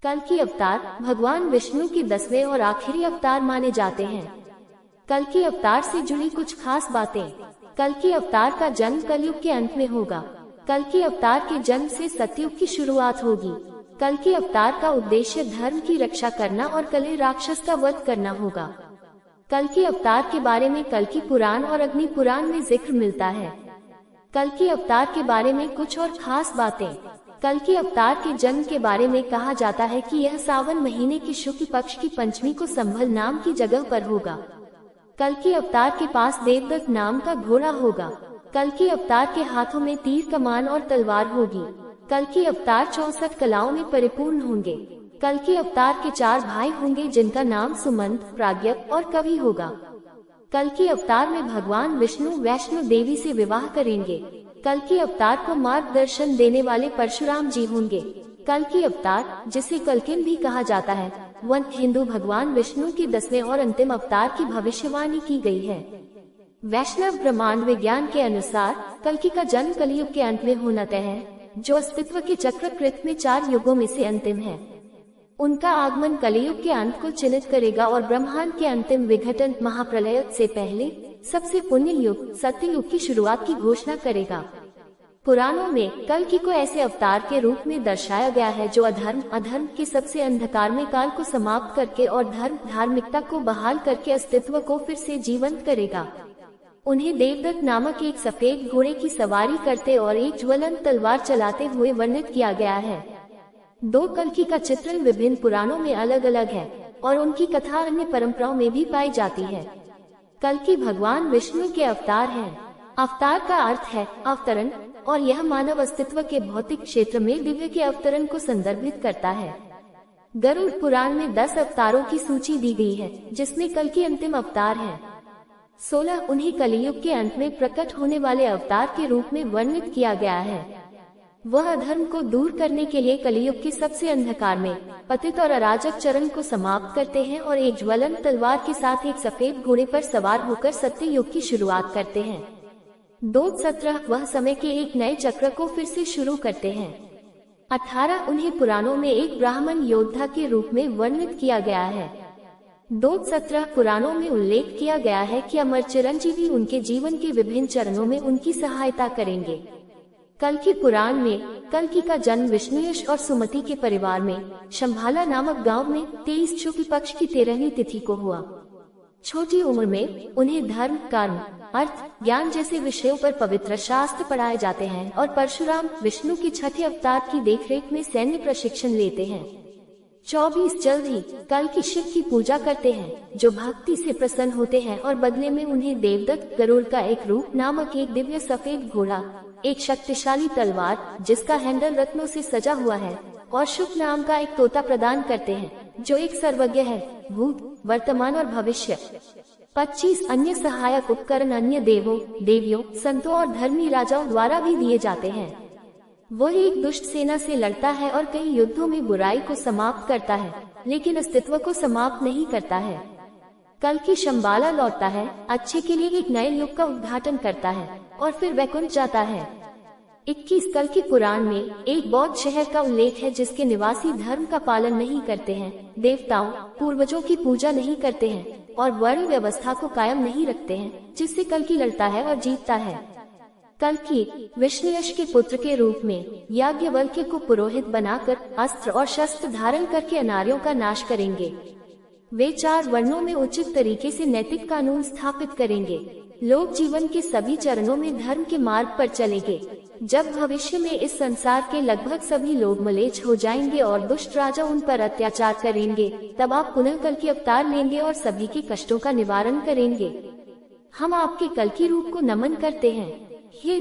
कल्कि अवतार भगवान विष्णु के 10वें और आखिरी अवतार माने जाते हैं। कल्कि अवतार से जुड़ी कुछ खास बातें। कल्कि अवतार का जन्म कलयुग के अंत में होगा। कल्कि अवतार के जन्म से सतयुग की शुरुआत होगी। कल्कि अवतार का उद्देश्य धर्म की रक्षा करना और कले राक्षस का वध करना होगा। कल्कि अवतार के बारे में कल्कि पुराण और अग्नि पुराण में जिक्र मिलता है। कल्कि अवतार के बारे में कुछ और खास बातें। कल्कि अवतार के जन्म के बारे में कहा जाता है कि यह सावन महीने की शुक्ल पक्ष की पंचमी को संभल नाम की जगह पर होगा। कल्कि अवतार के पास देवदत्त नाम का घोड़ा होगा। कल्कि अवतार के हाथों में तीर कमान और तलवार होगी। कल्कि अवतार 64 कलाओं में परिपूर्ण होंगे। कल्कि अवतार के 4 भाई होंगे जिनका नाम सुमंत, प्राज्ञ और कवि होगा। कल्कि अवतार में भगवान विष्णु वैष्णो देवी से विवाह करेंगे। कल्कि अवतार को मार्गदर्शन देने वाले परशुराम जी होंगे। कल्कि अवतार, जिसे कल्किन भी कहा जाता है, वह हिंदू भगवान विष्णु के 10वें और अंतिम अवतार की भविष्यवाणी की गई है। वैष्णव ब्रह्मांड विज्ञान के अनुसार कल्कि का जन्म कलयुग के अंत में होना तय है, जो अस्तित्व के चक्रकृत में 4 युगों में से अंतिम है। उनका आगमन कलयुग के अंत को चिन्हित करेगा और ब्रह्मांड के अंतिम विघटन महाप्रलय से पहले सबसे पुण्य युग सत्ययुग की शुरुआत की घोषणा करेगा। पुराणों में कल्कि को ऐसे अवतार के रूप में दर्शाया गया है जो अधर्म के सबसे अंधकार में काल को समाप्त करके और धार्मिकता को बहाल करके अस्तित्व को फिर से जीवंत करेगा। उन्हें देवदत्त नामक एक सफेद घोड़े की सवारी करते और एक ज्वलंत तलवार चलाते हुए वर्णित किया गया है। 2 कल्कि का चित्रण विभिन्न पुराणों में अलग अलग है और उनकी कथा अन्य परंपराओं में भी पाई जाती है। कल्कि भगवान विष्णु के अवतार हैं। अवतार का अर्थ है अवतरण और यह मानव अस्तित्व के भौतिक क्षेत्र में दिव्य के अवतरण को संदर्भित करता है। गरुड़ पुराण में 10 अवतारों की सूची दी गई है, जिसमें कल्कि अंतिम अवतार है। 16 उन्हें कलियुग के अंत में प्रकट होने वाले अवतार के रूप में वर्णित किया गया है। वह अधर्म को दूर करने के लिए कलियुग के सबसे अंधकार में पतित और अराजक चरण को समाप्त करते हैं और एक ज्वलंत तलवार के साथ एक सफेद घोड़े पर सवार होकर सत्य युग की शुरुआत करते हैं। 17 वह समय के एक नए चक्र को फिर से शुरू करते हैं। 18 उन्हें पुराणों में एक ब्राह्मण योद्धा के रूप में वर्णित किया गया है। 17 पुराणों में उल्लेख किया गया है कि अमर चिरंजीवी उनके जीवन के विभिन्न चरणों में उनकी सहायता करेंगे। कल्कि पुराण में कल्कि का जन्म विष्णुयश और सुमति के परिवार में शंभाला नामक गांव में 23 शुक्ल पक्ष की 13वीं तिथि को हुआ। छोटी उम्र में उन्हें धर्म, कर्म, अर्थ, ज्ञान जैसे विषयों पर पवित्र शास्त्र पढ़ाए जाते हैं और परशुराम विष्णु की 6ठे अवतार की देखरेख में सैन्य प्रशिक्षण लेते हैं। 24 जल्द ही कल्कि शिव की पूजा करते हैं, जो भक्ति से प्रसन्न होते हैं और बदले में उन्हें देवदत्त गरुड़ का एक रूप नामक एक दिव्य सफेद घोड़ा, एक शक्तिशाली तलवार जिसका हैंडल रत्नों से सजा हुआ है और शुभ नाम का एक तोता प्रदान करते हैं, जो एक सर्वज्ञ है, भूत, वर्तमान और भविष्य। 25 अन्य सहायक उपकरण अन्य देवों, देवियों, संतों और धर्मी राजाओं द्वारा भी दिए जाते हैं। वह एक दुष्ट सेना से लड़ता है और कई युद्धों में बुराई को समाप्त करता है, लेकिन अस्तित्व को समाप्त नहीं करता है। कल्कि शंबाला लौटता है, अच्छे के लिए एक नए युग का उद्घाटन करता है और फिर वैकुंठ जाता है। 21 कल्कि पुराण में एक बौद्ध शहर का उल्लेख है जिसके निवासी धर्म का पालन नहीं करते हैं, देवताओं, पूर्वजों की पूजा नहीं करते हैं और वर्ण व्यवस्था को कायम नहीं रखते हैं, जिससे कल्कि लड़ता है और जीतता है। कल्कि विष्णुयश के पुत्र के रूप में याज्ञवल्क्य को पुरोहित बनाकर अस्त्र और शस्त्र धारण करके अनार्यों का नाश करेंगे। वे 4 वर्णों में उचित तरीके से नैतिक कानून स्थापित करेंगे। लोग जीवन के सभी चरणों में धर्म के मार्ग पर चलेंगे। जब भविष्य में इस संसार के लगभग सभी लोग मलेच्छ हो जाएंगे और दुष्ट राजा उन पर अत्याचार करेंगे, तब आप पुनः कल्कि अवतार लेंगे और सभी के कष्टों का निवारण करेंगे। हम आपके कल्कि रूप को नमन करते हैं। ये